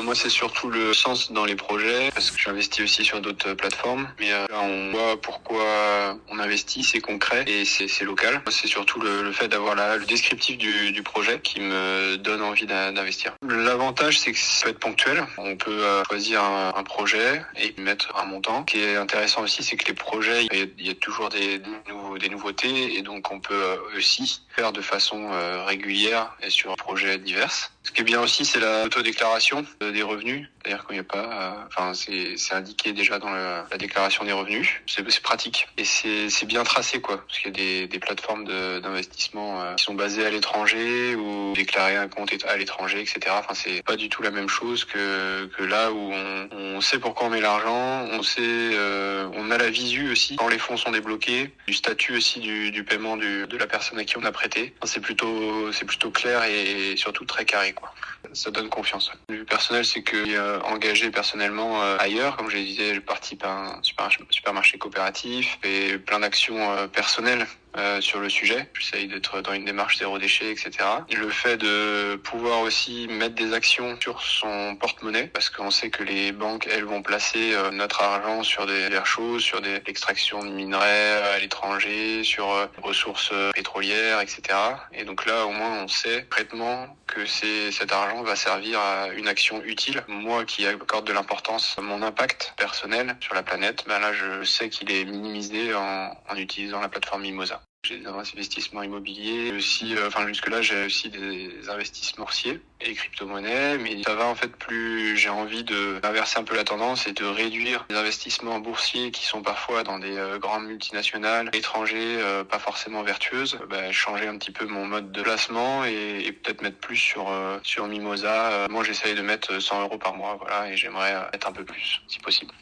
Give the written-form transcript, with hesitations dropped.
Moi, c'est surtout le sens dans les projets, parce que j'investis aussi sur d'autres plateformes. Mais là, on voit pourquoi on investit, c'est concret et c'est local. Moi, c'est surtout le fait d'avoir le descriptif du projet qui me donne envie d'investir. L'avantage, c'est que ça peut être ponctuel. On peut choisir un projet et mettre un montant. Ce qui est intéressant aussi, c'est que les projets, il y a toujours des nouveautés, et donc on peut aussi faire de façon régulière et sur un projet divers. Ce qui est bien aussi, c'est la autodéclaration des revenus. C'est-à-dire qu'il n'y a pas, c'est indiqué déjà dans la déclaration des revenus. C'est pratique et c'est bien tracé, quoi. Parce qu'il y a des plateformes d'investissement qui sont basées à l'étranger ou déclarer un compte à l'étranger, etc. Enfin, c'est pas du tout la même chose que là où on sait pourquoi on met l'argent, on a la visu aussi quand les fonds sont débloqués, du statut aussi du paiement de la personne à qui on a prêté. Enfin, c'est plutôt clair et surtout très carré, quoi. Ça donne confiance. Le but personnel, c'est que engagé personnellement ailleurs, comme je le disais, je participe à un supermarché coopératif et plein d'actions personnelles sur le sujet. J'essaye d'être dans une démarche zéro déchet, etc. Et le fait de pouvoir aussi mettre des actions sur son porte-monnaie, parce qu'on sait que les banques, elles, vont placer notre argent sur des choses, sur l'extraction de minerais à l'étranger, sur ressources pétrolières, etc. Et donc là, au moins, on sait concrètement que cet argent va servir à une action utile. Moi qui accorde de l'importance à mon impact personnel sur la planète, là je sais qu'il est minimisé en utilisant la plateforme Mimosa. J'ai des investissements immobiliers, aussi, jusque-là j'ai aussi des investissements boursiers et crypto-monnaies, mais ça va en fait plus, j'ai envie d'inverser un peu la tendance et de réduire les investissements boursiers qui sont parfois dans des grandes multinationales étrangers, pas forcément vertueuses, changer un petit peu mon mode de placement et peut-être mettre plus sur Mimosa. Moi j'essaye de mettre 100 € par mois, voilà, et j'aimerais mettre un peu plus si possible.